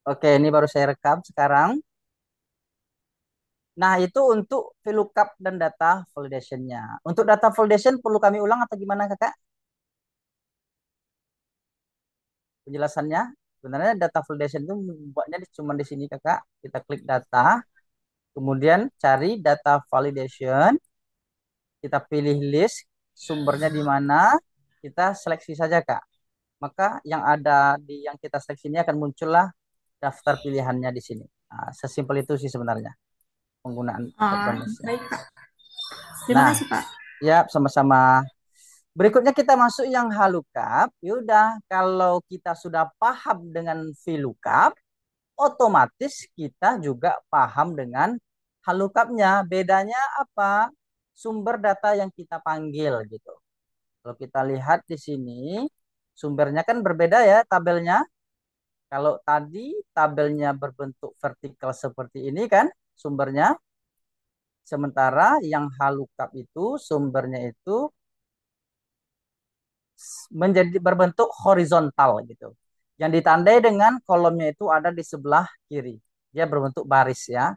Oke, ini baru saya rekam sekarang. Nah, itu untuk VLOOKUP dan data validation-nya. Untuk data validation perlu kami ulang atau gimana, Kakak? Penjelasannya. Sebenarnya data validation itu buatnya cuma di sini, Kakak. Kita klik data, kemudian cari data validation, kita pilih list, sumbernya di mana, kita seleksi saja, Kak. Maka yang ada di yang kita seleksi ini akan muncullah daftar pilihannya di sini. Nah, sesimpel itu sih sebenarnya penggunaan Ah, Kubernetes. baik, Pak. Terima Nah, kasih, Pak. ya sama-sama. Berikutnya kita masuk yang HLOOKUP. Yaudah, kalau kita sudah paham dengan VLOOKUP, otomatis kita juga paham dengan HLOOKUP-nya. Bedanya apa? Sumber data yang kita panggil gitu. Kalau kita lihat di sini, sumbernya kan berbeda ya tabelnya. Kalau tadi tabelnya berbentuk vertikal seperti ini kan sumbernya. Sementara yang HLOOKUP itu sumbernya itu menjadi berbentuk horizontal gitu. Yang ditandai dengan kolomnya itu ada di sebelah kiri. Dia berbentuk baris ya.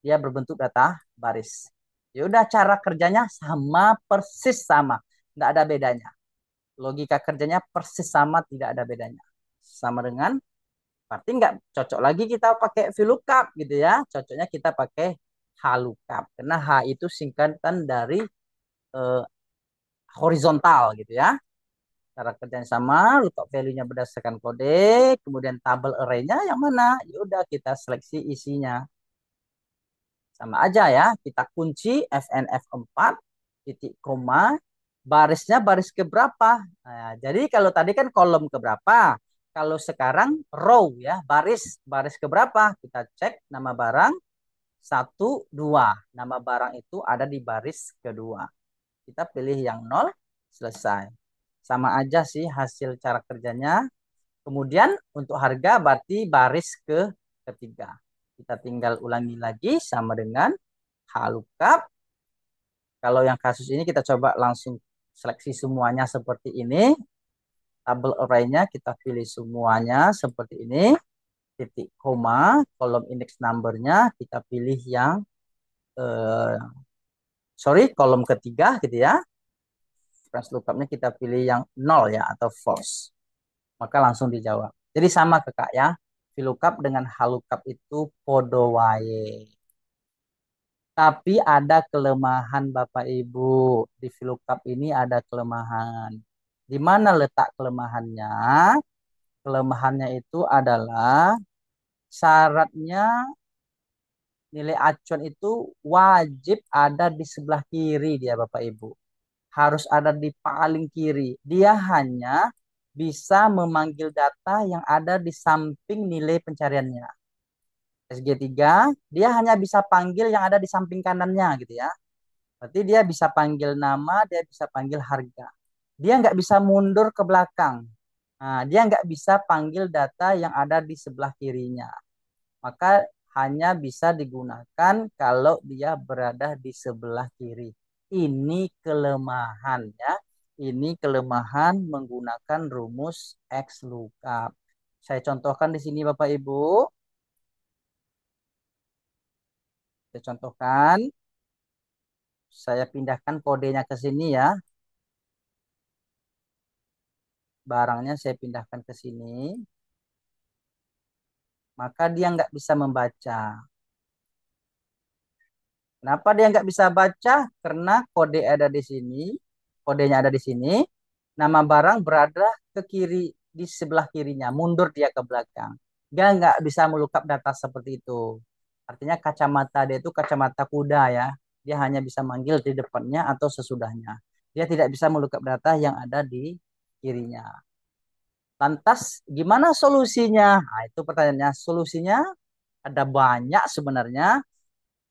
Dia berbentuk data baris. Ya udah cara kerjanya sama persis sama. Nggak ada bedanya. Logika kerjanya persis sama, tidak ada bedanya. Sama dengan berarti nggak cocok lagi kita pakai VLOOKUP gitu ya. Cocoknya kita pakai HLOOKUP. Karena H itu singkatan dari eh, horizontal gitu ya. Cara kerjanya sama, lookup value-nya berdasarkan kode, kemudian tabel array-nya yang mana? Ya udah kita seleksi isinya. Sama aja ya, kita kunci FNF4 titik koma, barisnya baris keberapa? Nah, jadi kalau tadi kan kolom keberapa? Kalau sekarang row ya, baris baris keberapa? Kita cek nama barang 1, 2. Nama barang itu ada di baris kedua. Kita pilih yang nol, selesai. Sama aja sih hasil cara kerjanya. Kemudian untuk harga berarti baris ketiga. Kita tinggal ulangi lagi sama dengan HLOOKUP. Kalau yang kasus ini kita coba langsung seleksi semuanya seperti ini. Tabel array-nya kita pilih semuanya seperti ini. Titik koma, kolom index number-nya kita pilih yang eh, kolom ketiga gitu ya. Branch lookup-nya kita pilih yang nol ya atau false. Maka langsung dijawab. Jadi sama Kak ya. VLOOKUP dengan HLOOKUP itu podo wae. Tapi ada kelemahan Bapak Ibu. Di VLOOKUP ini ada kelemahan. Di mana letak kelemahannya? Kelemahannya itu adalah syaratnya nilai acuan itu wajib ada di sebelah kiri dia Bapak Ibu. Harus ada di paling kiri. Dia hanya bisa memanggil data yang ada di samping nilai pencariannya. SG3, dia hanya bisa panggil yang ada di samping kanannya gitu ya. Berarti dia bisa panggil nama, dia bisa panggil harga. Dia nggak bisa mundur ke belakang. Nah, dia nggak bisa panggil data yang ada di sebelah kirinya. Maka hanya bisa digunakan kalau dia berada di sebelah kiri. Ini kelemahannya. Ini kelemahan menggunakan rumus XLOOKUP. Saya contohkan di sini Bapak Ibu. Saya contohkan. Saya pindahkan kodenya ke sini ya. Barangnya saya pindahkan ke sini. Maka dia nggak bisa membaca. Kenapa dia nggak bisa baca? Karena kode ada di sini. Kodenya ada di sini. Nama barang berada ke kiri, di sebelah kirinya. Mundur dia ke belakang. Dia nggak bisa melukap data seperti itu. Artinya kacamata dia itu kacamata kuda ya. Dia hanya bisa manggil di depannya atau sesudahnya. Dia tidak bisa melukap data yang ada di kirinya. Lantas gimana solusinya? Nah, itu pertanyaannya. Solusinya ada banyak sebenarnya.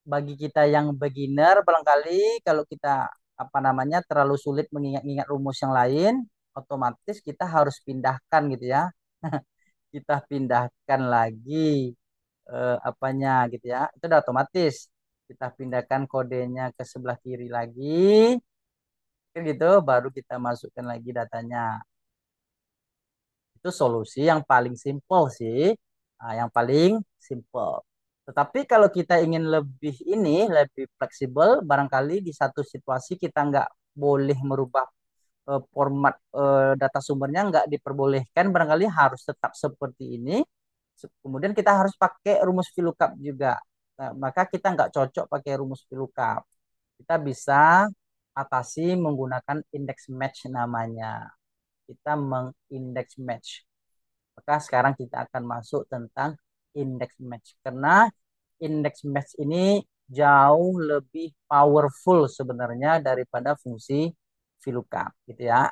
Bagi kita yang beginner, barangkali kalau kita apa namanya terlalu sulit mengingat-ingat rumus yang lain, otomatis kita harus pindahkan gitu ya. Kita pindahkan lagi apanya gitu ya. Itu udah otomatis. Kita pindahkan kodenya ke sebelah kiri lagi. Kan gitu, baru kita masukkan lagi datanya. Itu solusi yang paling simpel sih. Nah, yang paling simple. Tetapi kalau kita ingin lebih lebih fleksibel, barangkali di satu situasi kita nggak boleh merubah format data sumbernya, nggak diperbolehkan, barangkali harus tetap seperti ini. Kemudian kita harus pakai rumus VLOOKUP juga. Nah, maka kita nggak cocok pakai rumus VLOOKUP. Kita bisa atasi menggunakan index match namanya. Kita mengindeks match. Maka sekarang kita akan masuk tentang index match. Karena index match ini jauh lebih powerful sebenarnya daripada fungsi VLOOKUP gitu ya.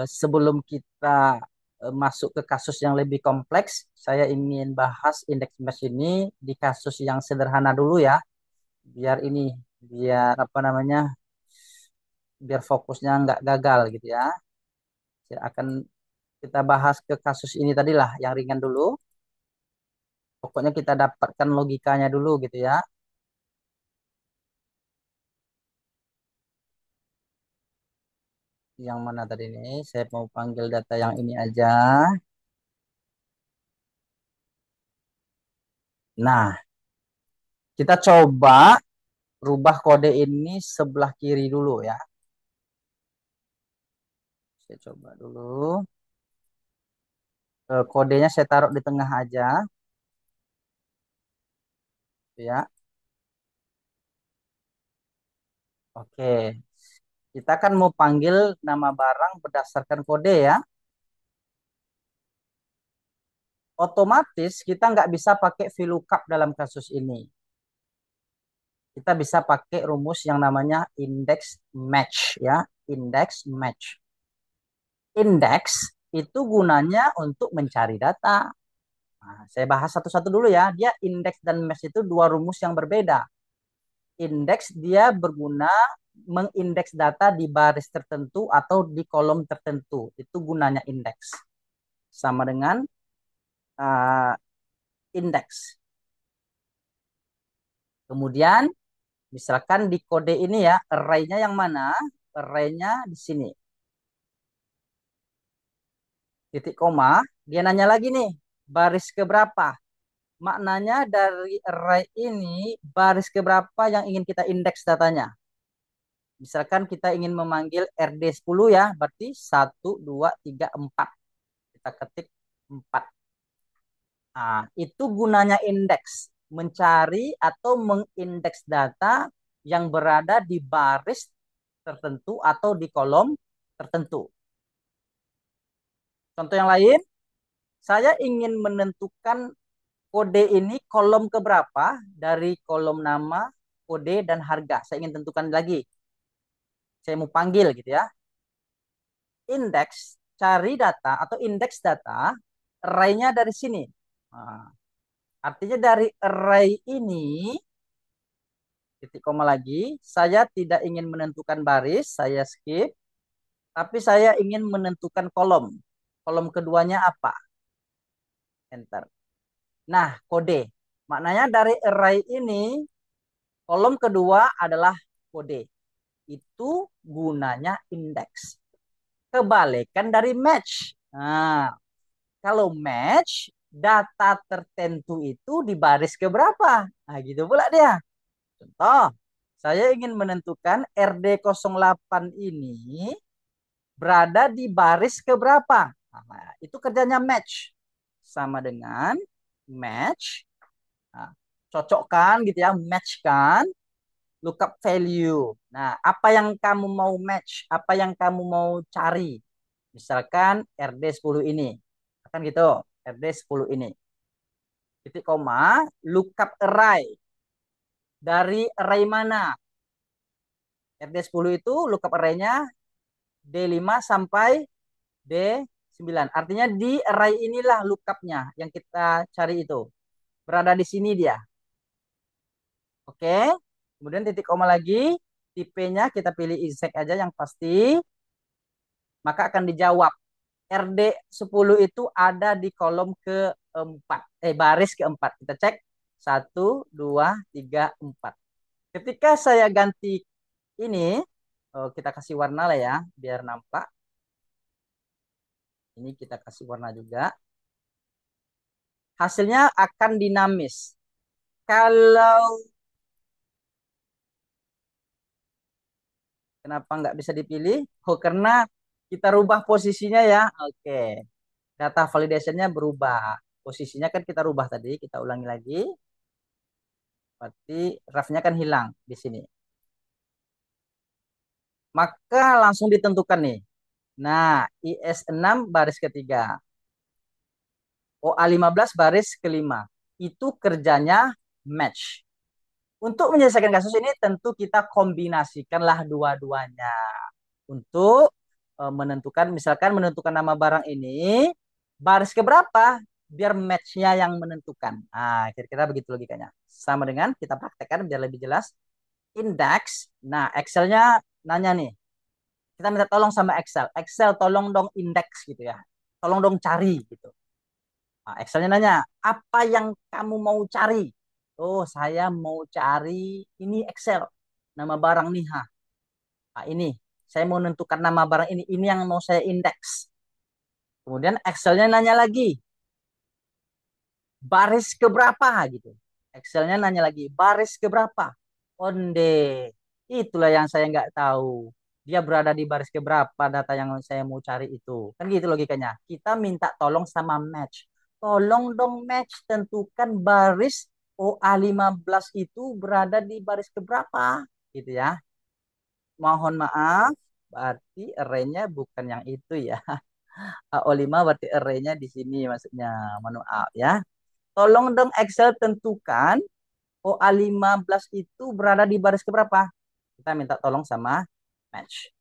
Sebelum kita masuk ke kasus yang lebih kompleks, saya ingin bahas index match ini di kasus yang sederhana dulu ya, biar biar apa namanya, biar fokusnya nggak gagal gitu ya. Saya akan kita bahas ke kasus ini tadilah yang ringan dulu. Pokoknya kita dapatkan logikanya dulu gitu ya. Yang mana tadi nih? Saya mau panggil data yang ini aja. Nah, kita coba rubah kode ini sebelah kiri dulu ya. Saya coba dulu. Kodenya saya taruh di tengah aja, ya. Oke. Kita kan mau panggil nama barang berdasarkan kode ya. Otomatis kita nggak bisa pakai VLOOKUP dalam kasus ini. Kita bisa pakai rumus yang namanya index match ya. Index match. Index itu gunanya untuk mencari data. Nah, saya bahas satu-satu dulu ya. Dia index dan match itu dua rumus yang berbeda. Indeks dia berguna mengindeks data di baris tertentu atau di kolom tertentu. Itu gunanya indeks. Sama dengan uh, indeks. Kemudian misalkan di kode ini ya, array-nya yang mana? Array-nya di sini. Titik koma, dia nanya lagi nih, baris keberapa? Maknanya dari array ini, baris keberapa yang ingin kita indeks datanya? Misalkan kita ingin memanggil RD10 ya, berarti 1, 2, 3, 4. Kita ketik 4. Nah, itu gunanya indeks. Mencari atau mengindeks data yang berada di baris tertentu atau di kolom tertentu. Contoh yang lain, saya ingin menentukan kode ini kolom keberapa dari kolom nama, kode, dan harga. Saya ingin tentukan lagi. Saya mau panggil gitu ya. Indeks, cari data atau indeks data, array-nya dari sini. Nah, artinya dari array ini, titik koma lagi, saya tidak ingin menentukan baris, saya skip, tapi saya ingin menentukan kolom. Kolom keduanya apa? Enter. Nah, kode. Maknanya dari array ini, kolom kedua adalah kode. Itu gunanya indeks. Kebalikan dari match. Nah, kalau match, data tertentu itu di baris keberapa? Nah, gitu pula dia. Contoh, saya ingin menentukan RD08 ini berada di baris keberapa. Nah, itu kerjanya match. Sama dengan match. Nah, cocokkan gitu ya, match kan, lookup value. Nah, apa yang kamu mau match, apa yang kamu mau cari. Misalkan RD10 ini. Kan gitu, RD10 ini. Titik koma, lookup array. Dari array mana? RD10 itu lookup array-nya D5 sampai D9. Artinya di array inilah lookup-nya yang kita cari itu. Berada di sini dia. Oke. Kemudian titik koma lagi. Tipenya kita pilih exact aja yang pasti. Maka akan dijawab. RD10 itu ada di kolom keempat. Baris keempat. Kita cek. 1, 2, 3, 4. Ketika saya ganti ini, kita kasih warna lah ya, biar nampak. Ini kita kasih warna juga. hasilnya akan dinamis. Kalau kenapa nggak bisa dipilih? Oh, karena kita rubah posisinya ya. Oke, data validationnya berubah. Posisinya kan kita rubah tadi, kita ulangi lagi. Berarti ref-nya kan hilang di sini. Maka langsung ditentukan nih. Nah, IS6 baris ketiga, OA15 baris kelima. Itu kerjanya match. Untuk menyelesaikan kasus ini tentu kita kombinasikanlah dua-duanya. Untuk menentukan, misalkan menentukan nama barang ini, baris keberapa? Biar match-nya yang menentukan. Nah, kira-kira begitu logikanya. Sama dengan kita praktekkan biar lebih jelas. Index. Nah, Excel-nya nanya nih. Kita minta tolong sama Excel. Excel tolong dong indeks gitu ya. Tolong dong cari gitu. Nah, Excelnya nanya, apa yang kamu mau cari? Oh, saya mau cari ini Excel. Nama barang nih, ha. Nah, ini. Saya mau menentukan nama barang ini. Ini yang mau saya indeks. Kemudian Excelnya nanya lagi, baris keberapa gitu. Excelnya nanya lagi, baris keberapa? Onde. Itulah yang saya nggak tahu. Dia berada di baris keberapa data yang saya mau cari itu. Kan gitu logikanya. Kita minta tolong sama match. Tolong dong match tentukan baris OA15 itu berada di baris keberapa. Gitu ya. Mohon maaf, berarti array-nya bukan yang itu ya. AO5 berarti array-nya di sini maksudnya. Mohon maaf ya. Tolong dong Excel tentukan OA15 itu berada di baris keberapa. Kita minta tolong sama match.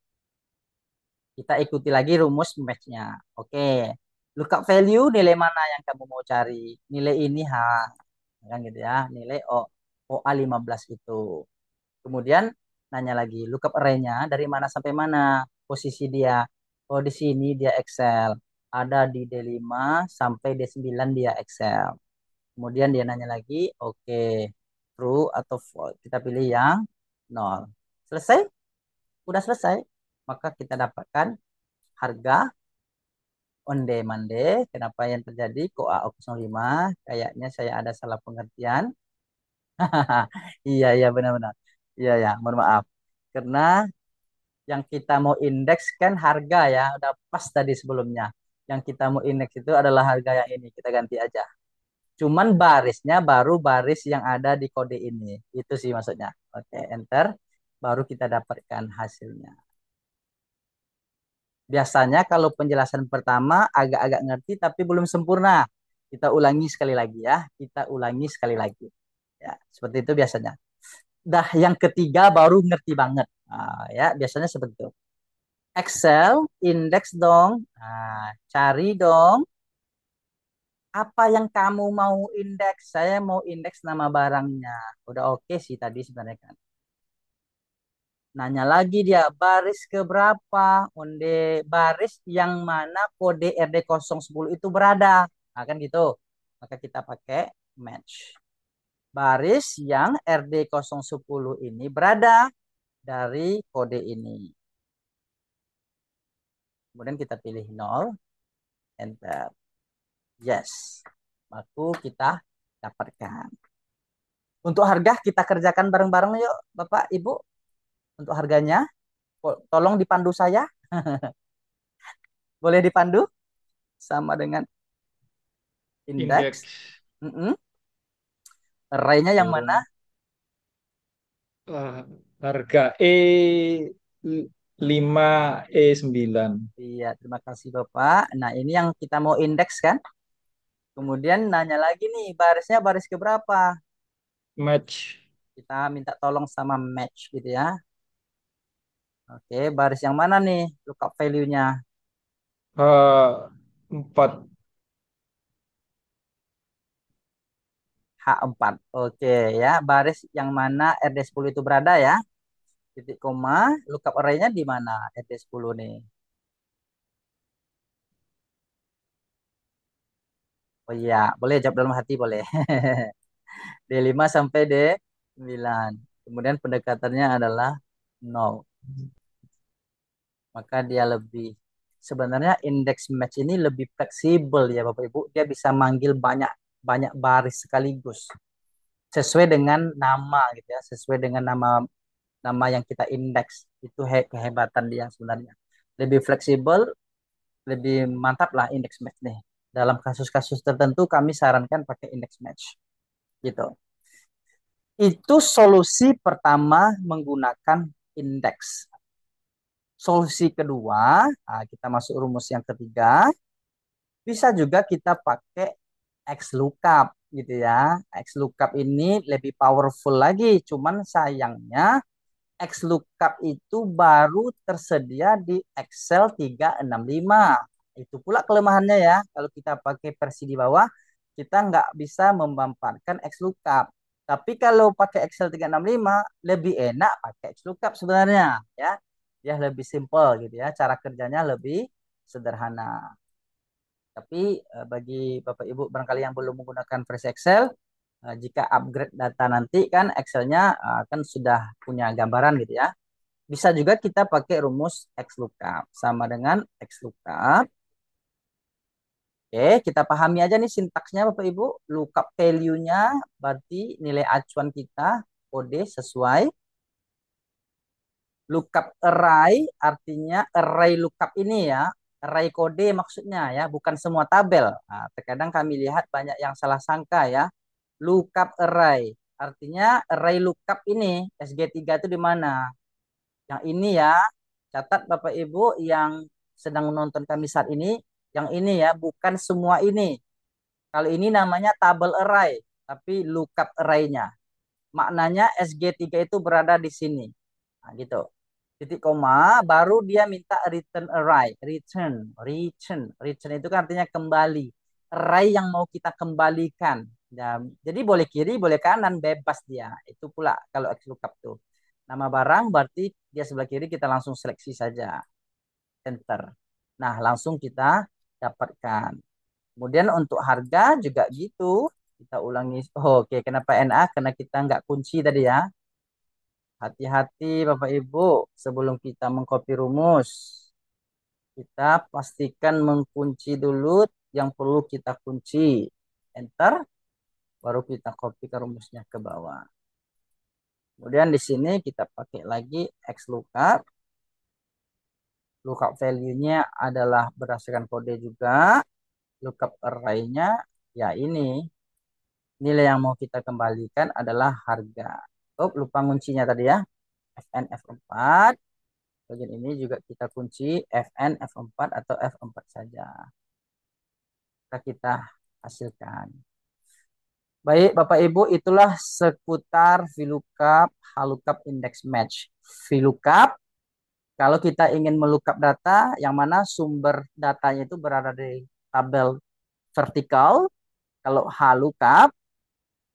Kita ikuti lagi rumus match-nya. Oke. Lookup value nilai mana yang kamu mau cari? Nilai ini ha. Kan gitu ya. Nilai OA15 itu. Kemudian nanya lagi lookup array-nya dari mana sampai mana posisi dia. Oh, di sini dia Excel. Ada di D5 sampai D9 dia Excel. Kemudian dia nanya lagi, oke, true atau false. Kita pilih yang nol. Selesai? Udah selesai. Maka kita dapatkan harga onde mande. Kenapa yang terjadi? Kok A05? Kayaknya saya ada salah pengertian. Iya, iya benar-benar. Iya, ya, mohon maaf. Karena yang kita mau indeks kan harga ya, udah pas tadi sebelumnya. Yang kita mau indeks itu adalah harga yang ini. Kita ganti aja. Cuman barisnya baru baris yang ada di kode ini. Itu sih maksudnya. Oke, enter. Baru kita dapatkan hasilnya. Biasanya kalau penjelasan pertama agak-agak ngerti tapi belum sempurna. Kita ulangi sekali lagi ya. Kita ulangi sekali lagi. Ya, seperti itu biasanya. Dah yang ketiga baru ngerti banget. Nah, ya, biasanya seperti itu. Excel, indeks dong. Nah, cari dong apa yang kamu mau indeks? Saya mau indeks nama barangnya. Udah oke sih tadi sebenarnya kan. Nanya lagi dia, baris ke berapa? Onde baris yang mana kode RD010 itu berada. Nah, kan gitu. Maka kita pakai match. Baris yang RD010 ini berada dari kode ini. Kemudian kita pilih 0, enter. Yes. Baru kita dapatkan. Untuk harga kita kerjakan bareng-bareng yuk Bapak Ibu. Untuk harganya tolong dipandu saya. Boleh dipandu sama dengan indeks. Indeks Mm-mm. Array-nya yang mana? eh, harga E5 E9 Iya, terima kasih Bapak. Nah, ini yang kita mau indeks kan? Kemudian nanya lagi nih, barisnya baris keberapa? match Kita minta tolong sama match gitu ya. Oke, baris yang mana nih? Lookup value-nya. 4 H4. Oke ya, baris yang mana RD10 itu berada ya. Titik koma, lookup array-nya di mana? RD10 nih. Oh iya, boleh jawab dalam hati boleh. D5 sampai D9. Kemudian pendekatannya adalah 0. Maka dia lebih sebenarnya indeks match ini lebih fleksibel ya Bapak Ibu. Dia bisa manggil banyak. banyak baris sekaligus sesuai dengan nama gitu ya, sesuai dengan nama nama yang kita indeks. Itu kehebatan dia sebenarnya. Lebih fleksibel, lebih mantap lah indeks match nih. Dalam kasus-kasus tertentu kami sarankan pakai indeks match gitu. Itu solusi pertama menggunakan indeks. Solusi kedua, nah kita masuk rumus yang ketiga, bisa juga kita pakai XLOOKUP gitu ya. XLOOKUP ini lebih powerful lagi, cuman sayangnya XLOOKUP itu baru tersedia di Excel 365. Itu pula kelemahannya ya. Kalau kita pakai versi di bawah, kita nggak bisa memanfaatkan XLOOKUP. Tapi kalau pakai Excel 365, lebih enak pakai XLOOKUP sebenarnya. Ya, dia lebih simple gitu ya. Cara kerjanya lebih sederhana. Tapi bagi Bapak Ibu barangkali yang belum menggunakan versi Excel, jika upgrade data nanti kan Excelnya kan sudah punya gambaran gitu ya. Bisa juga kita pakai rumus XLOOKUP. Sama dengan XLOOKUP. Oke, kita pahami aja nih sintaksnya Bapak Ibu. Lookup value-nya berarti nilai acuan kita kode sesuai. Lookup array artinya array lookup ini ya. Array kode maksudnya ya, bukan semua tabel. Nah, terkadang kami lihat banyak yang salah sangka ya. Lookup array artinya array lookup ini SG3 itu di mana? Yang ini ya, catat Bapak Ibu yang sedang menonton kami saat ini, yang ini ya, bukan semua ini. Kalau ini namanya tabel array, tapi lookup array-nya. Maknanya SG3 itu berada di sini. Nah, gitu. Titik koma, baru dia minta return array. Return itu kan artinya kembali. Array yang mau kita kembalikan. Ya, jadi boleh kiri, boleh kanan, bebas dia. Itu pula kalau XLOOKUP tuh. Nama barang berarti dia sebelah kiri kita langsung seleksi saja. Enter. Nah, langsung kita dapatkan. Kemudian untuk harga juga gitu. Kita ulangi. Oh, oke, kenapa NA? Karena kita nggak kunci tadi ya. Hati-hati Bapak Ibu sebelum kita mengcopy rumus. Kita pastikan mengunci dulu yang perlu kita kunci. Enter. Baru kita copy ke rumusnya ke bawah. Kemudian di sini kita pakai lagi XLOOKUP. Lookup value-nya adalah berdasarkan kode juga. Lookup array-nya ya ini. Nilai yang mau kita kembalikan adalah harga. Oh, lupa kuncinya tadi ya. Fn F4. Bagian ini juga kita kunci Fn F4 atau F4 saja. Kita hasilkan. Baik, Bapak Ibu, itulah seputar VLOOKUP, HLOOKUP, Index Match. VLOOKUP, kalau kita ingin melookup data, yang mana sumber datanya itu berada di tabel vertikal. Kalau HLOOKUP,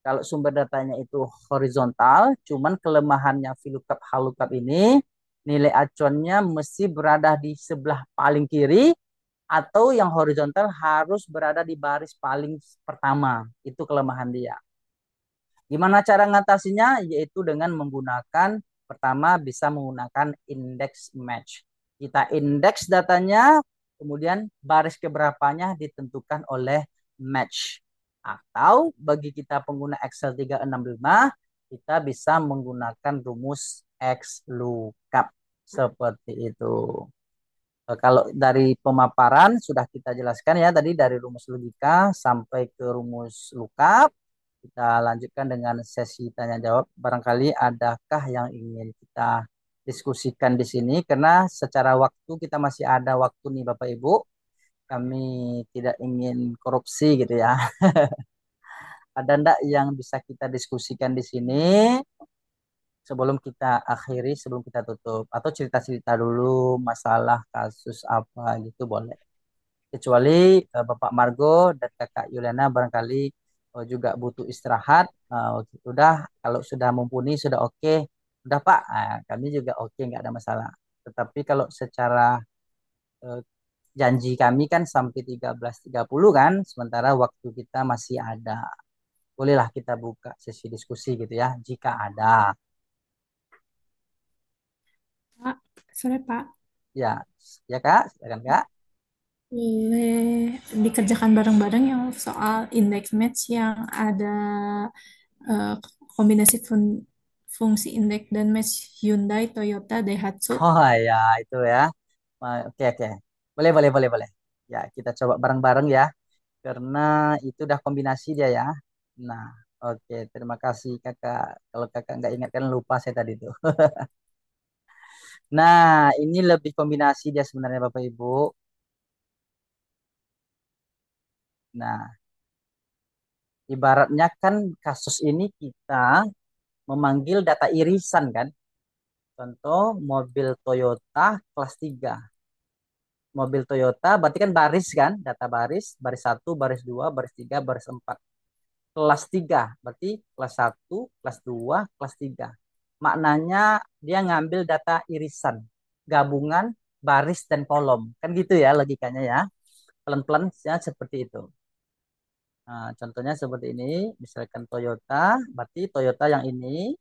kalau sumber datanya itu horizontal, cuman kelemahannya VLOOKUP, HLOOKUP ini, nilai acuannya mesti berada di sebelah paling kiri, atau yang horizontal harus berada di baris paling pertama. Itu kelemahan dia. Gimana cara ngatasinya? Yaitu dengan menggunakan, pertama bisa menggunakan index match. Kita indeks datanya, kemudian baris keberapanya ditentukan oleh match. Atau bagi kita pengguna Excel 365, kita bisa menggunakan rumus XLOOKUP. Seperti itu. Kalau dari pemaparan sudah kita jelaskan ya tadi dari rumus logika sampai ke rumus lookup. Kita lanjutkan dengan sesi tanya jawab. Barangkali adakah yang ingin kita diskusikan di sini karena secara waktu kita masih ada waktu nih Bapak Ibu. Kami tidak ingin korupsi gitu ya. Ada enggak yang bisa kita diskusikan di sini sebelum kita akhiri, sebelum kita tutup atau cerita-cerita dulu masalah kasus apa gitu boleh. Kecuali Bapak Margo dan Kakak Yuliana barangkali juga butuh istirahat. Udah kalau sudah mumpuni sudah oke, udah Pak. Kami juga oke nggak ada masalah. Tetapi kalau secara eh, janji kami kan sampai 13.30 kan, sementara waktu kita masih ada. Bolehlah kita buka sesi diskusi gitu ya, jika ada. Pak, sore Pak. Ya, ya Kak, silakan Kak. Boleh dikerjakan bareng-bareng yang soal index match yang ada eh, kombinasi fungsi indeks dan match Hyundai, Toyota, Daihatsu. Oh ya, itu ya. Oke, oke. Boleh, boleh, boleh, boleh. Ya, kita coba bareng-bareng ya. Karena itu udah kombinasi dia ya. Nah, oke. Terima kasih kakak. Kalau kakak nggak ingat kan lupa saya tadi tuh. Nah, ini lebih kombinasi dia sebenarnya Bapak Ibu. Nah, ibaratnya kan kasus ini kita memanggil data irisan kan. Contoh mobil Toyota kelas 3. Mobil Toyota berarti kan baris kan, data baris, baris satu, baris 2, baris 3, baris 4. Kelas 3 berarti kelas satu, kelas 2, kelas 3. Maknanya dia ngambil data irisan, gabungan baris dan kolom. Kan gitu ya logikanya ya. Pelan-pelan ya seperti itu. Nah, contohnya seperti ini, misalkan Toyota, berarti Toyota yang ini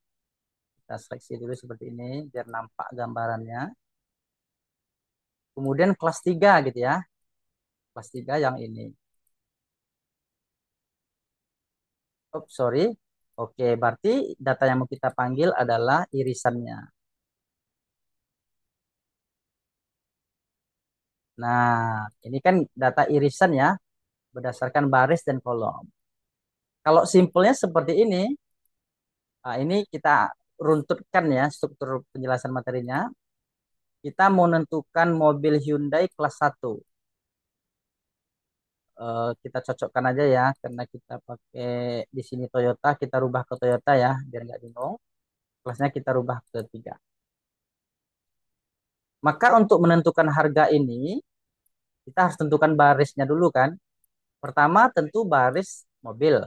kita seleksi dulu seperti ini biar nampak gambarannya. Kemudian kelas 3 gitu ya. Kelas 3 yang ini. Oh, sorry. Oke, berarti data yang mau kita panggil adalah irisannya. Nah, ini kan data irisan ya, berdasarkan baris dan kolom. Kalau simpelnya seperti ini, nah ini kita runtutkan ya struktur penjelasan materinya. Kita mau menentukan mobil Hyundai kelas satu. Kita cocokkan aja ya, karena kita pakai di sini Toyota, kita rubah ke Toyota ya, biar nggak bingung. Kelasnya kita rubah ke 3. Maka untuk menentukan harga ini, kita harus tentukan barisnya dulu kan. Pertama tentu baris mobil.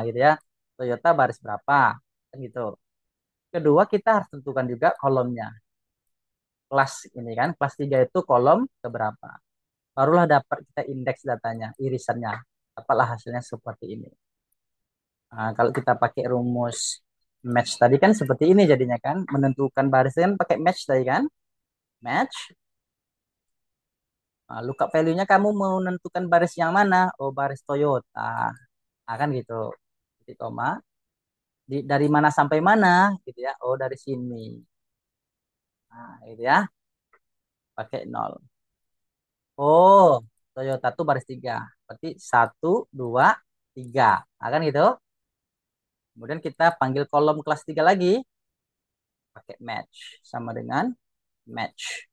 Gitu ya. Toyota baris berapa? Kan gitu. Kedua kita harus tentukan juga kolomnya. Kelas ini kan, kelas 3 itu kolom keberapa. Barulah dapat kita indeks datanya, irisannya. Dapatlah hasilnya seperti ini. Nah, kalau kita pakai rumus match tadi kan seperti ini jadinya kan. Menentukan baris kan pakai match tadi kan. Match. Nah, lookup value-nya kamu mau menentukan baris yang mana? Oh, baris Toyota. Nah, kan gitu. Titik koma. Dari mana sampai mana gitu ya. Oh, dari sini. Nah, gitu ya. Pakai nol. Oh, Toyota tuh baris 3. Berarti satu, 2, 3. Nah, kan gitu. Kemudian kita panggil kolom kelas 3 lagi. Pakai match. Sama dengan match.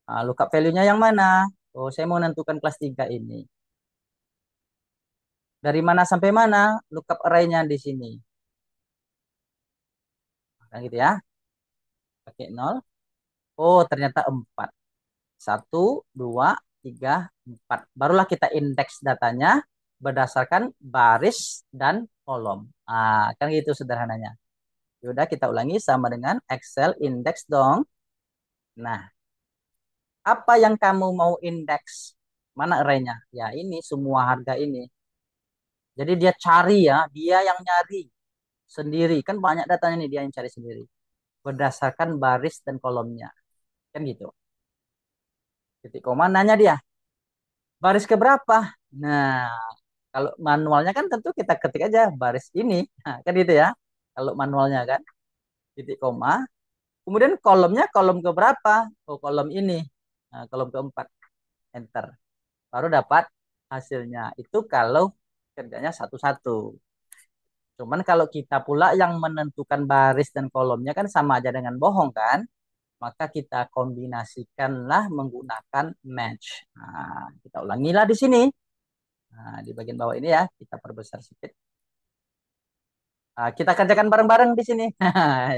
Nah, lookup value-nya yang mana? Oh, saya mau menentukan kelas 3 ini. Dari mana sampai mana? Lookup array-nya di sini. Nah, gitu ya. Pakai nol. Oh, ternyata 4. Satu, 2, 3, 4. Barulah kita indeks datanya berdasarkan baris dan kolom. Ah, kan gitu sederhananya. Yaudah kita ulangi sama dengan Excel index dong. Nah, apa yang kamu mau indeks? Mana array-nya? Ya ini semua harga ini. Jadi dia cari ya, dia yang nyari sendiri. Kan banyak datanya nih dia yang cari sendiri. Berdasarkan baris dan kolomnya. Kan gitu. Titik koma nanya dia. Baris ke berapa? Nah, kalau manualnya kan tentu kita ketik aja baris ini. Nah, kan gitu ya. Kalau manualnya kan titik koma. Kemudian kolomnya kolom ke berapa? Oh, kolom ini. Nah, kolom keempat. Enter. Baru dapat hasilnya. Itu kalau kerjanya satu-satu. Cuman kalau kita pula yang menentukan baris dan kolomnya kan sama aja dengan bohong kan? Maka kita kombinasikanlah menggunakan match. Nah, kita ulangilah di sini. Nah, di bagian bawah ini ya, kita perbesar sedikit. Nah, kita kerjakan bareng-bareng di sini.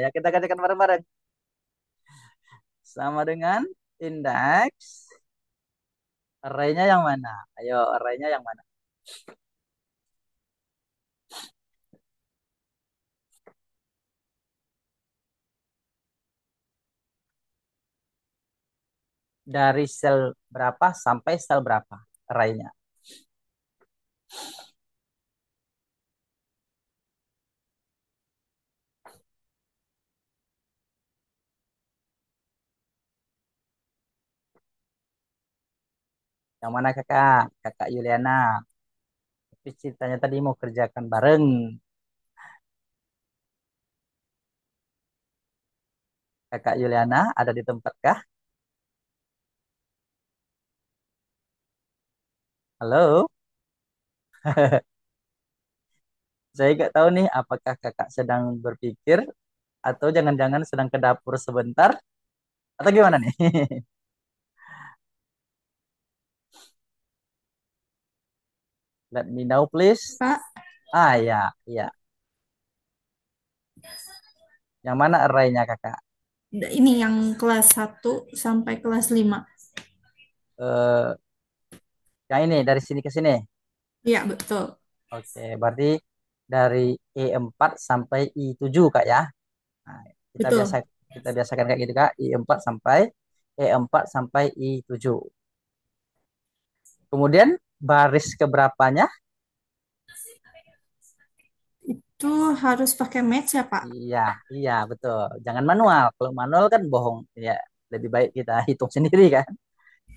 Ya, kita kerjakan bareng-bareng. Sama dengan indeks. Array-nya yang mana? Ayo, array-nya yang mana? Dari sel berapa sampai sel berapa? Array-nya. Yang mana kakak? Kakak Yuliana. Tapi ceritanya tadi mau kerjakan bareng. Kakak Yuliana ada di tempat kah? Halo? Saya nggak tahu nih apakah kakak sedang berpikir atau jangan-jangan sedang ke dapur sebentar atau gimana nih? Let me know please. Pak, Ah ya, ya. Yang mana array-nya kakak? ini yang kelas 1 sampai kelas 5. Eh, yang ini dari sini ke sini. Iya, betul. Oke, berarti dari E4 sampai I7 kak ya. Nah, kita biasa Betul. kita biasakan kayak gitu kak. E4 sampai I7. Kemudian baris keberapanya? Itu harus pakai match ya, Pak? Iya, iya betul. Jangan manual. Kalau manual kan bohong. Ya, lebih baik kita hitung sendiri kan.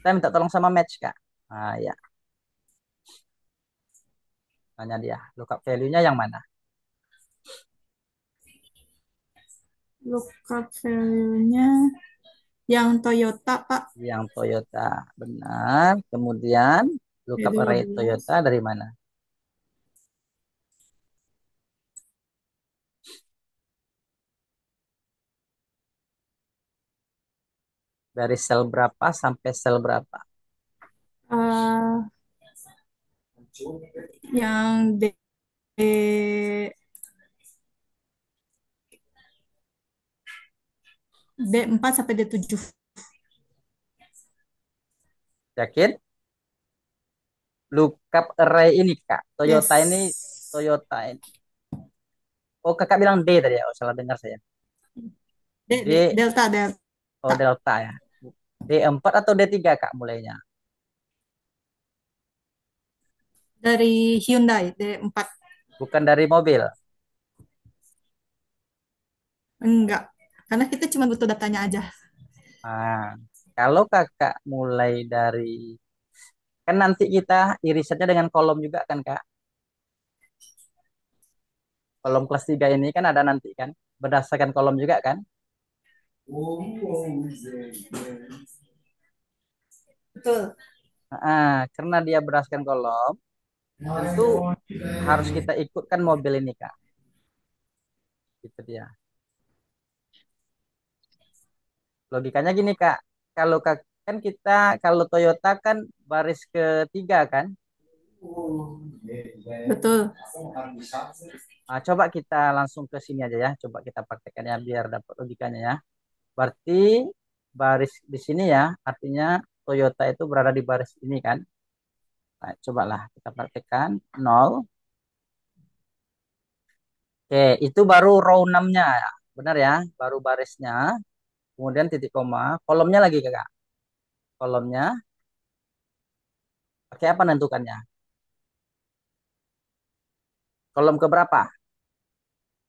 Kita minta tolong sama match kak. Ah ya, tanya dia. Lookup value-nya yang mana? Lookup value-nya yang Toyota, Pak. Yang Toyota, benar. Kemudian lookup array D12. Toyota dari mana? Dari sel berapa sampai sel berapa? Eh, yang D4 sampai D7. Yakin? Lookup array ini kak. Toyota ini, Yes. Toyota ini. Oh kakak bilang D tadi ya. Oh salah dengar saya. D, Delta, Delta. oh delta ya. D4 atau D3 kak mulainya? Dari Hyundai, D4. Bukan dari mobil. Enggak. Karena kita cuma butuh datanya aja. Nah, kalau kakak mulai dari, kan nanti kita irisannya dengan kolom juga kan kak. Kolom kelas 3 ini kan ada nanti kan. Berdasarkan kolom juga kan. Betul. Karena dia berdasarkan kolom, tentu harus kita ikutkan mobil ini kak. Gitu dia. Logikanya gini kak. Kalau kak, kan kita kalau Toyota kan baris ketiga kan. Betul. Coba kita langsung ke sini aja ya. Coba kita praktekkan ya biar dapat logikanya ya. Berarti baris di sini ya, artinya Toyota itu berada di baris ini kan. Nah, cobalah kita praktekkan. Nol. Oke, itu baru row 6-nya ya. Benar ya, baru barisnya. Kemudian titik koma. Kolomnya lagi kakak. Kolomnya, pakai apa nentukannya? Kolom ke berapa?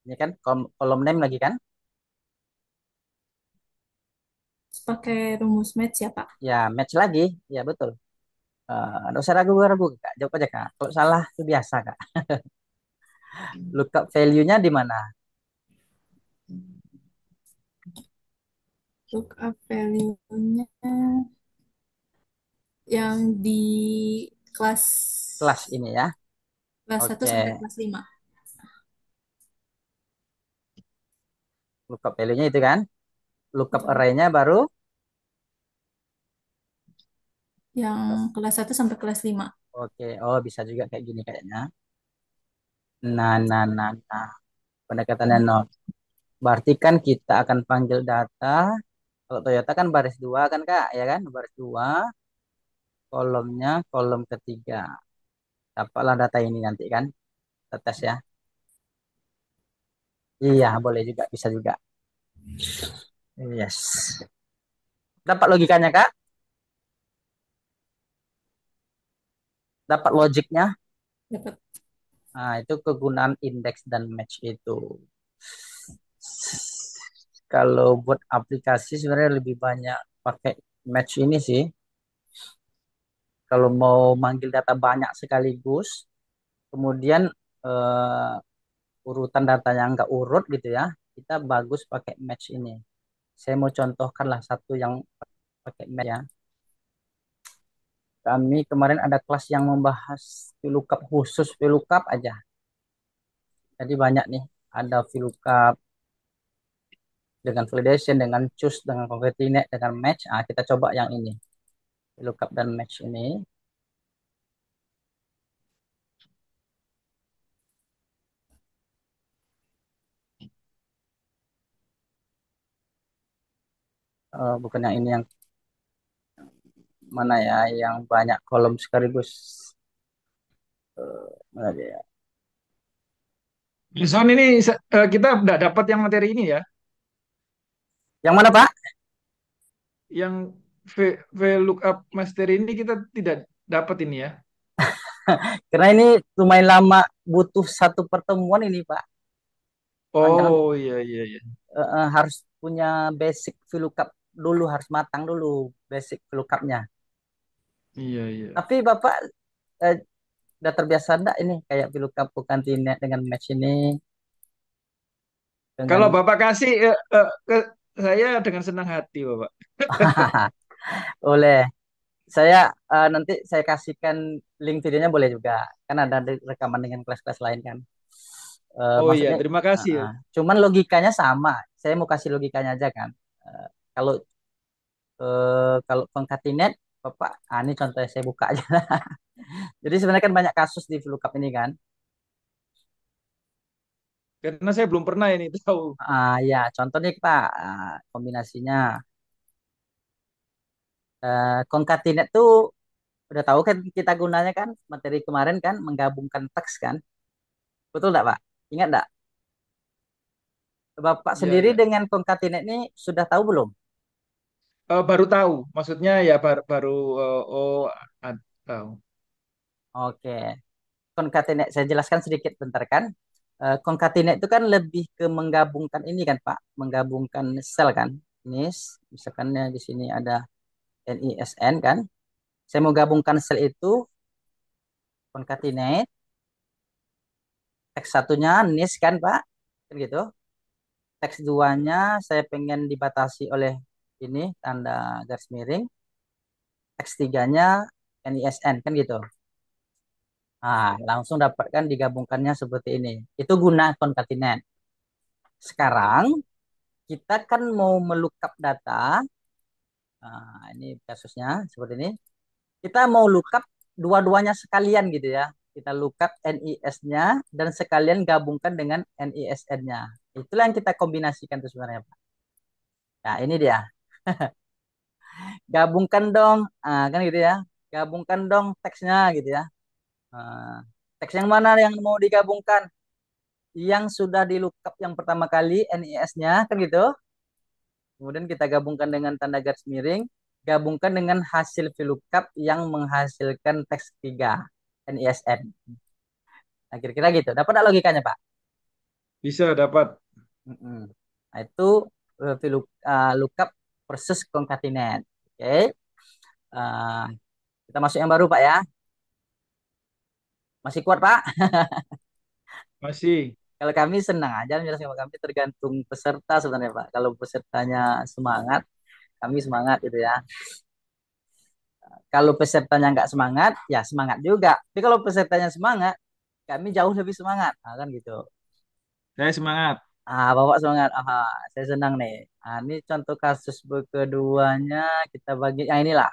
Ini kan kolom name lagi kan? Pakai rumus match ya, Pak. Ya, match lagi. Ya, betul. Nggak usah ragu-ragu kak. Jawab aja kak. Kalau salah itu biasa kak. Lookup value-nya di mana? Lookup value-nya yang di kelas Kelas ini ya. kelas satu Oke. sampai kelas 5. Lookup value-nya itu kan. Lookup Betul. array-nya baru. Yang kelas 1 sampai kelas 5. Oke. Oh, bisa juga kayak gini kayaknya. Nah. Pendekatannya nol. Berarti kan kita akan panggil data. Kalau Toyota kan baris 2 kan Kak, ya kan? Baris 2, kolomnya kolom ketiga. Dapatlah data ini nanti kan. Kita tes ya. Iya, boleh juga, bisa juga. Yes. Dapat logikanya Kak? Dapat logiknya? Dapat. Nah, itu kegunaan indeks dan match itu. Kalau buat aplikasi sebenarnya lebih banyak pakai match ini sih. kalau mau manggil data banyak sekaligus, kemudian urutan datanya nggak urut gitu ya, kita bagus pakai match ini. Saya mau contohkan lah satu yang pakai match ya. Kami kemarin ada kelas yang membahas VLOOKUP, khusus VLOOKUP aja. Jadi banyak nih, ada VLOOKUP dengan validation, dengan choose, dengan concatenate, dengan match. Ah, kita coba yang ini, VLOOKUP dan match ini. Bukan yang ini, yang mana ya, yang banyak kolom sekaligus. Mana dia? Son ini kita nggak dapat yang materi ini ya, Yang mana Pak? yang VLOOKUP master ini kita tidak dapat ini ya. Karena ini lumayan lama, butuh satu pertemuan ini Pak. Jangan Oh iya iya iya. harus punya basic VLOOKUP dulu, harus matang dulu basic VLOOKUP-nya. Iya iya. Tapi Bapak eh, udah terbiasa enggak ini kayak VLOOKUP bukan dengan match ini Kalau dengan Bapak kasih ke saya dengan senang hati, Bapak. oleh saya, nanti saya kasihkan link videonya boleh juga. Kan ada rekaman dengan kelas-kelas lain kan. Oh iya, Maksudnya terima kasih. cuman logikanya sama. Saya mau kasih logikanya aja kan. Kalau kalau concatenate Bapak, ini contohnya saya buka aja. Jadi sebenarnya kan banyak kasus di VLOOKUP ini kan. Karena saya belum pernah ini tahu. Ya, contohnya Pak, kombinasinya concatenate tuh udah tahu kan kita gunanya kan materi kemarin kan menggabungkan teks kan. Betul enggak, Pak? Ingat enggak? Bapak Iya sendiri iya. dengan concatenate ini sudah tahu belum? Baru tahu, maksudnya ya baru oh tahu. Oke. Concatenate saya jelaskan sedikit bentar kan. Concatenate itu kan lebih ke menggabungkan ini kan, Pak. Menggabungkan sel kan. Ini misalkan di sini ada NISN kan. Saya mau gabungkan sel itu concatenate. Teks satunya nis kan, Pak. Kan gitu. Teks duanya saya pengen dibatasi oleh ini tanda garis miring. Teks tiganya NISN kan gitu. Langsung dapatkan digabungkannya seperti ini. Itu guna concatenate. Sekarang kita kan mau melookup data. Ini kasusnya seperti ini. Kita mau lookup dua-duanya sekalian gitu ya. Kita lookup NIS-nya dan sekalian gabungkan dengan NISN-nya. Itulah yang kita kombinasikan tuh sebenarnya, Pak. Nah, ini dia. Gabungkan dong, kan gitu ya. Gabungkan dong teksnya gitu ya. Ah, teks yang mana yang mau digabungkan? Yang sudah di lookup yang pertama kali NIS-nya kan gitu. Kemudian kita gabungkan dengan tanda garis miring, gabungkan dengan hasil VLOOKUP yang menghasilkan teks 3 NISN. Nah, kira-kira gitu. Dapat nggak logikanya, Pak? Bisa dapat. Mm-mm. Nah, itu lookup versus concatenate. Oke. Uh, kita masuk yang baru, Pak ya. Masih kuat, Pak? Masih. Kalau kami senang aja menjelaskan, sama kami tergantung peserta sebenarnya, Pak. Kalau pesertanya semangat, kami semangat gitu ya. Kalau pesertanya nggak semangat, ya semangat juga. Tapi kalau pesertanya semangat, kami jauh lebih semangat. Kan gitu. Saya semangat. Bapak semangat. Saya senang nih. Ini contoh kasus keduanya kita bagi. Yang inilah.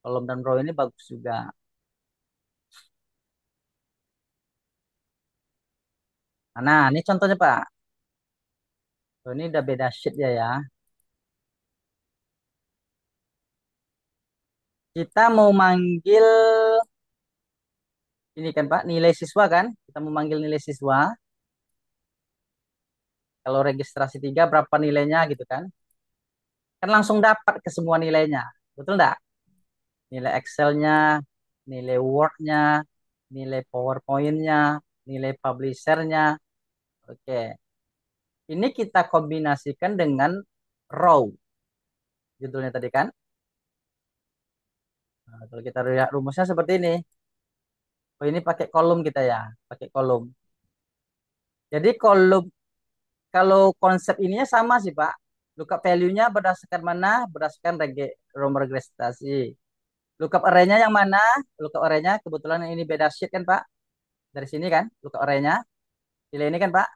Kolom dan row ini bagus juga. Nah, ini contohnya Pak. Ini udah beda sheet ya. Kita mau manggil ini kan Pak, nilai siswa kan? Kita mau manggil nilai siswa. Kalau registrasi 3 berapa nilainya gitu kan? Kan langsung dapat ke semua nilainya. Betul nggak? Nilai Excel-nya, nilai Word-nya, nilai PowerPoint-nya, nilai publisher-nya. Oke. Ini kita kombinasikan dengan row. Judulnya tadi kan. Nah, kalau kita lihat rumusnya seperti ini. Oh, ini pakai kolom kita ya, pakai kolom. Jadi kolom kalau konsep ininya sama sih Pak. Lookup value-nya berdasarkan mana? Berdasarkan nomor registrasi. Lookup array-nya yang mana? Lookup array-nya kebetulan ini beda sheet kan Pak. Dari sini kan lookup array-nya. Pilih ini kan Pak.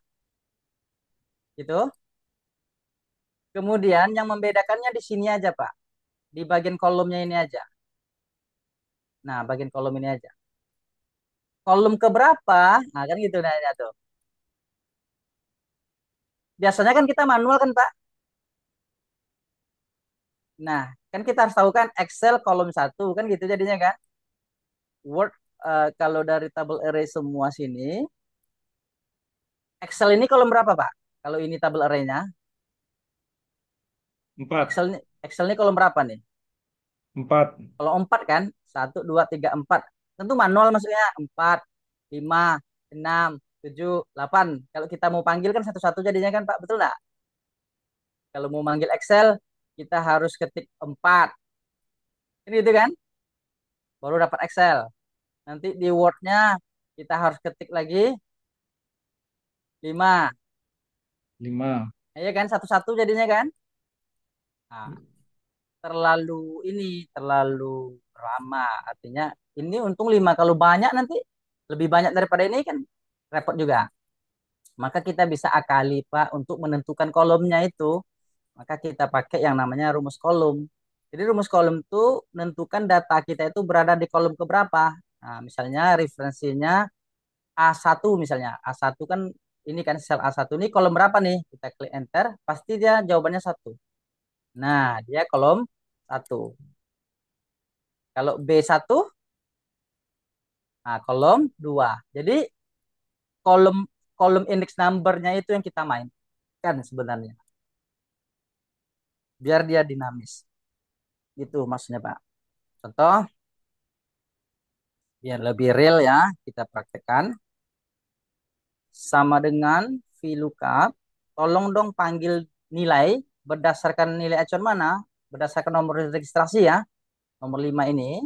Gitu. Kemudian yang membedakannya di sini aja Pak. Di bagian kolomnya ini aja. Nah, bagian kolom ini aja. Kolom keberapa? Nah, kan gitu nanya tuh. Biasanya kan kita manual kan Pak. Nah, kan kita harus tahu kan Excel kolom satu kan gitu jadinya kan. Word kalau dari tabel array semua sini, Excel ini kolom berapa Pak? Kalau ini tabel array-nya, 4. Excel ini kolom berapa nih? 4. Kalau 4 kan, 1, 2, 3, 4. Tentu manual maksudnya 4, 5, 6, 7, 8. Kalau kita mau panggil kan satu-satu jadinya kan Pak, betul nggak? Kalau mau manggil Excel, kita harus ketik 4. Ini gitu kan? Baru dapat Excel. Nanti di Word-nya kita harus ketik lagi 5. 5. Iya kan? Satu-satu jadinya kan? Nah, terlalu terlalu lama. Artinya ini untung 5. Kalau banyak nanti lebih banyak daripada ini kan repot juga. Maka kita bisa akali Pak untuk menentukan kolomnya itu. Maka kita pakai yang namanya rumus kolom. Jadi rumus kolom itu menentukan data kita itu berada di kolom keberapa. Nah, misalnya referensinya A1 misalnya. A1 kan ini kan sel A1 ini kolom berapa nih? Kita klik enter, pasti dia jawabannya 1. Nah, dia kolom 1. Kalau B1, nah kolom 2. Jadi kolom kolom index number-nya itu yang kita mainkan sebenarnya. Biar dia dinamis. Gitu maksudnya Pak. Contoh, biar lebih real ya, kita praktekkan. Sama dengan VLOOKUP, tolong dong panggil nilai berdasarkan nilai acuan mana? Berdasarkan nomor registrasi ya, nomor 5 ini.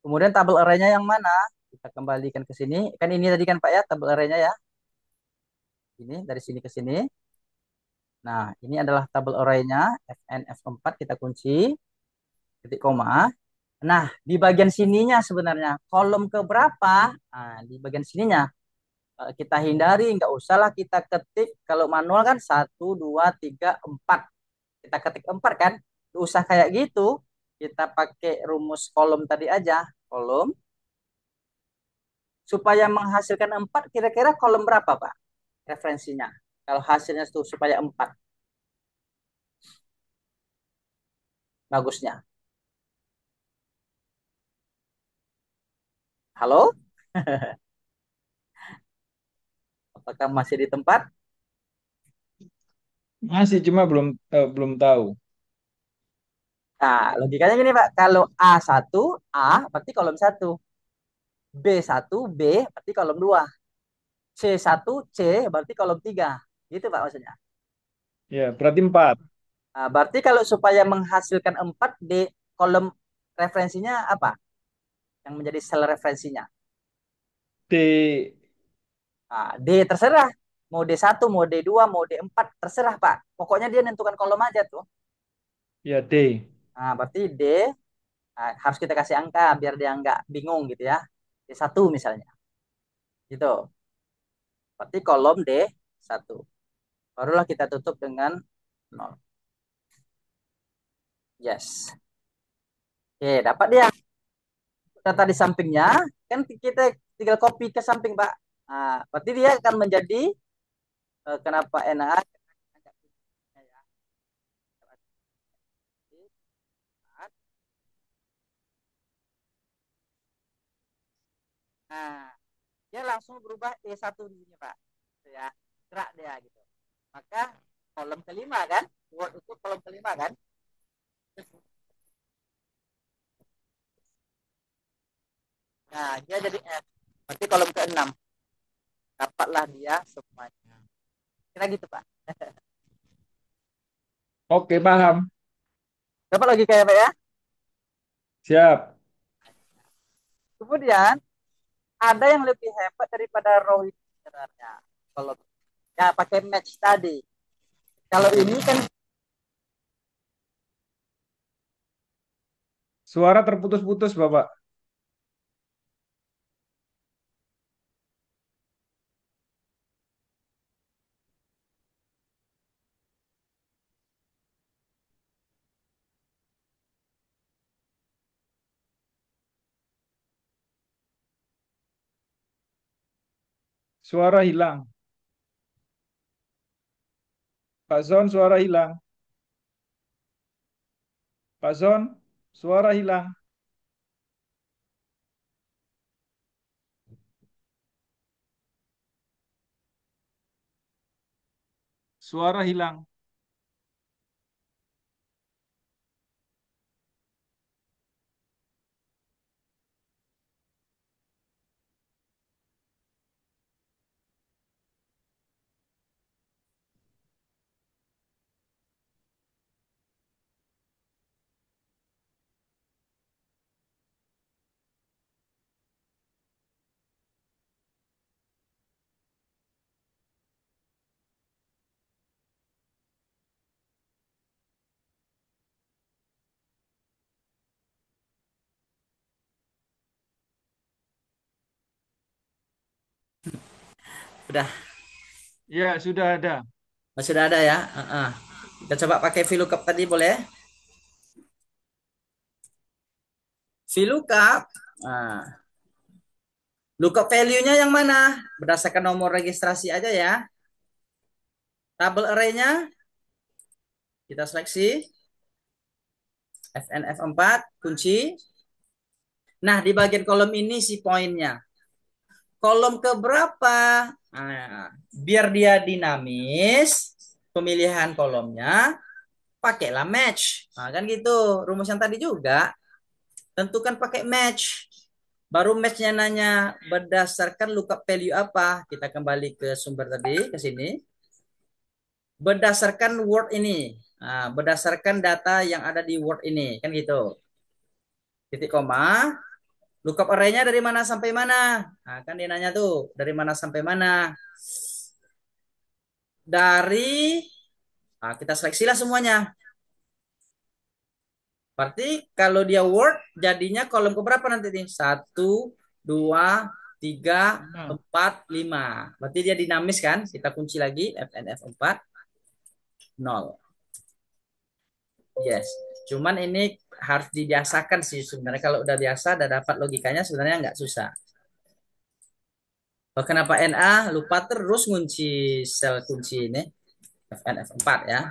Kemudian tabel array-nya yang mana? Kita kembalikan ke sini. Kan ini tadi kan Pak ya, tabel array-nya ya. Ini dari sini ke sini. Nah, ini adalah tabel array-nya, Fn F4 kita kunci, titik koma. Nah, di bagian sininya sebenarnya kolom ke berapa? Nah, di bagian sininya kita hindari, nggak usahlah kita ketik. Kalau manual kan 1, 2, 3, 4. Kita ketik 4 kan? Nggak usah kayak gitu. Kita pakai rumus kolom tadi aja. Kolom supaya menghasilkan 4, kira-kira kolom berapa Pak? Referensinya. Kalau hasilnya itu supaya 4 bagusnya. Halo? Apakah masih di tempat? Masih cuma belum tahu. Nah, logikanya gini Pak. Kalau A1, A berarti kolom 1. B1, B berarti kolom 2. C1, C berarti kolom 3. Gitu Pak maksudnya. Ya, berarti 4. Nah, berarti kalau supaya menghasilkan 4 di kolom referensinya apa? Yang menjadi sel referensinya. D. Nah, D terserah. Mau D1, mau D2, mau D4, terserah Pak. Pokoknya dia nentukan kolom aja tuh. Ya, D. Nah, berarti D harus kita kasih angka biar dia nggak bingung gitu ya. D1 misalnya. Gitu. Berarti kolom D1. Barulah kita tutup dengan 0. Yes. Oke, dapat dia. Data di sampingnya, kan kita tinggal copy ke samping, Pak. Nah, berarti dia akan menjadi kenapa enak? Nah, dia langsung berubah E1 di sini, Pak. Gitu ya. Gerak dia gitu. Maka kolom kelima kan? Word itu kolom kelima kan? Nah, dia jadi F. Berarti kolom keenam. Dapatlah dia semuanya. Kira gitu, Pak. Oke, paham. Dapat lagi kayak Pak ya? Siap. Kemudian ada yang lebih hebat daripada row itu sebenarnya. Kalau ya pakai match tadi. Kalau ini kan Suara terputus-putus, Bapak. Suara hilang. Pak Zon, suara hilang. Pak Zon, suara hilang. Suara hilang. udah Ya, sudah ada. sudah ada ya. Kita coba pakai VLOOKUP tadi boleh? VLOOKUP. Nah, lookup value-nya yang mana? Berdasarkan nomor registrasi aja ya. Tabel array-nya kita seleksi FNF4 kunci. Nah, di bagian kolom ini si poinnya. Kolom keberapa? Nah, biar dia dinamis, pemilihan kolomnya pakailah match. Nah, kan gitu. Rumus yang tadi juga tentukan pakai match. Baru matchnya nanya berdasarkan lookup value apa. Kita kembali ke sumber tadi, ke sini. Berdasarkan word ini. Nah, berdasarkan data yang ada di word ini. Kan gitu. Titik koma. Lookup array-nya dari mana sampai mana? Nah, kan dia nanya tuh. Dari mana sampai mana? Dari, nah, kita seleksilah semuanya. Berarti kalau dia word, jadinya kolom keberapa nanti nih? Satu, dua, tiga, Nah, empat, lima. Berarti dia dinamis kan? Kita kunci lagi FNF4, 0. Yes. Cuman ini harus dibiasakan sih sebenarnya. Kalau udah biasa, udah dapat logikanya sebenarnya nggak susah. Oh, kenapa NA? Lupa terus ngunci sel kunci ini. FNF4 ya.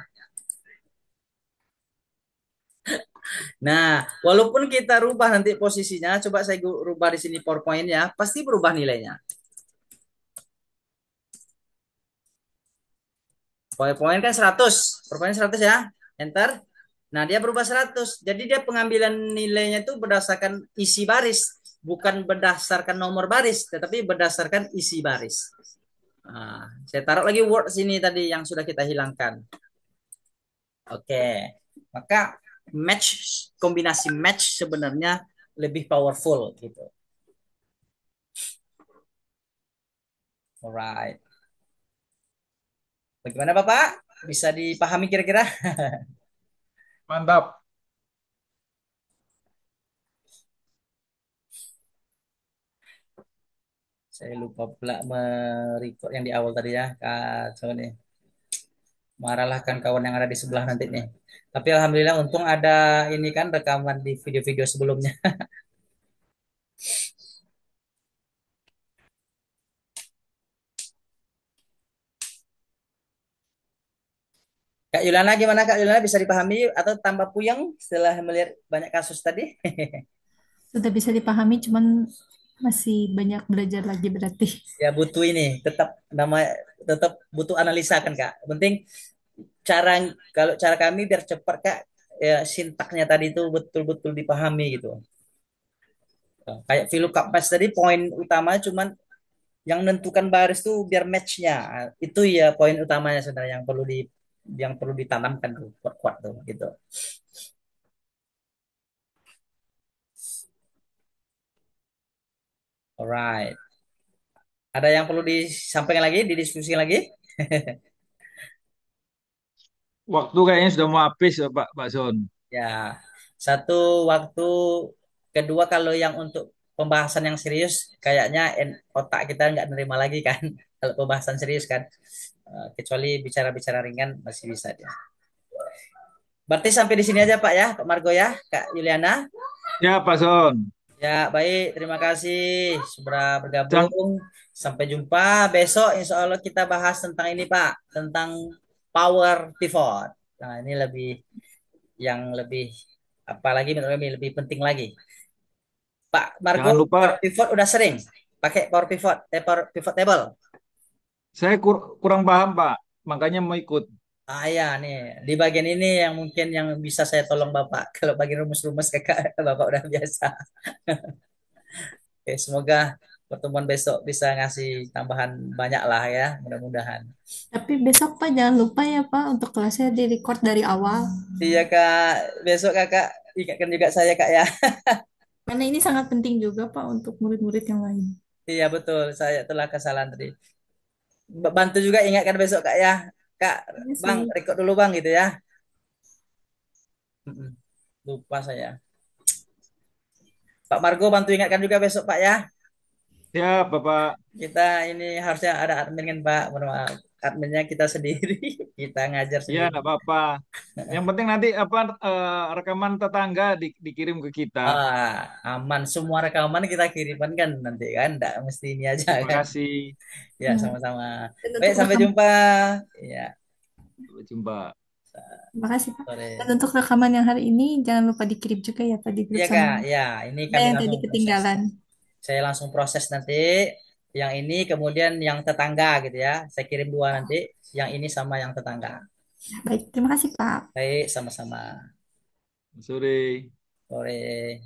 Nah, walaupun kita rubah nanti posisinya, coba saya rubah di sini PowerPoint ya, pasti berubah nilainya. PowerPoint kan 100, PowerPoint 100 ya, enter. Nah, dia berubah 100. Jadi dia pengambilan nilainya itu berdasarkan isi baris, bukan berdasarkan nomor baris, tetapi berdasarkan isi baris. Nah, saya taruh lagi word sini tadi yang sudah kita hilangkan. Oke, maka match, kombinasi match sebenarnya lebih powerful gitu. Alright. Bagaimana Bapak? Bisa dipahami kira-kira? mantap. Saya lupa pula merecord yang di awal tadi ya. Kacau nih. Marahlah kan kawan yang ada di sebelah nanti nih. Tapi alhamdulillah untung ada ini kan rekaman di video-video sebelumnya. Kak Yulana gimana Kak Yulana bisa dipahami atau tambah puyeng setelah melihat banyak kasus tadi? Sudah bisa dipahami, cuman masih banyak belajar lagi berarti. Ya butuh ini tetap butuh analisa kan Kak. Penting cara kalau cara kami biar cepat Kak ya sintaknya tadi itu betul-betul dipahami gitu. Kayak VLOOKUP match tadi poin utama cuman yang menentukan baris tuh biar matchnya. Itu ya poin utamanya sebenarnya yang perlu ditanamkan tuh kuat-kuat tuh gitu. Alright. Ada yang perlu disampaikan lagi, didiskusikan lagi? Waktu kayaknya sudah mau habis ya, Pak Son. Ya, satu waktu kedua kalau yang untuk pembahasan yang serius, kayaknya otak kita nggak nerima lagi kan, kalau pembahasan serius kan. Kecuali bicara-bicara ringan masih bisa dia. Berarti sampai di sini aja Pak ya, Pak Margo ya, Kak Yuliana. Ya, Pak Son. Ya, baik. Terima kasih sudah Jangan, bergabung. Sampai jumpa besok. Insya Allah kita bahas tentang ini, Pak. Tentang power pivot. Nah, ini lebih yang lebih apalagi menurut kami lebih penting lagi. Pak Margo, jangan lupa, power pivot udah sering pakai power pivot, power pivot table. saya kurang paham, Pak. Makanya mau ikut. Ah ya, nih di bagian ini yang mungkin yang bisa saya tolong Bapak. Kalau bagian rumus-rumus kakak, Bapak udah biasa. Oke, semoga pertemuan besok bisa ngasih tambahan banyak lah ya, mudah-mudahan. Tapi besok Pak jangan lupa ya Pak untuk kelasnya di record dari awal. Iya Kak, besok Kakak ingatkan juga saya Kak ya. Karena ini sangat penting juga Pak untuk murid-murid yang lain. Iya betul, saya telah kesalahan tadi. Bantu juga ingatkan besok Kak ya. Kak, Iya Bang, sih. record dulu Bang gitu ya. Mm-mm. Lupa saya. Pak Margo bantu ingatkan juga besok Pak ya. Ya, Bapak. Kita ini harusnya ada admin kan Pak. Mohon maaf. Adminnya kita sendiri. Kita ngajar Ya, sendiri. enggak apa-apa. Yang penting nanti apa rekaman tetangga dikirim ke kita. Ah, aman. Semua rekaman kita kirimkan kan nanti kan. Nggak mesti ini aja Terima kan. kasih. Ya, Hmm. sama-sama. Dan Baik, untuk sampai rekaman, jumpa. Ya, Sampai jumpa. terima kasih Pak. Dan sore. untuk rekaman yang hari ini jangan lupa dikirim juga ya Pak di grup Iya, sama. Kak. Ya, ini Ada kami yang tadi langsung proses. ketinggalan. Saya langsung proses nanti. Yang ini, kemudian yang tetangga gitu ya. Saya kirim dua nanti. Yang ini sama yang tetangga. Baik, terima kasih Pak. Baik, sama-sama. Sore. Sore.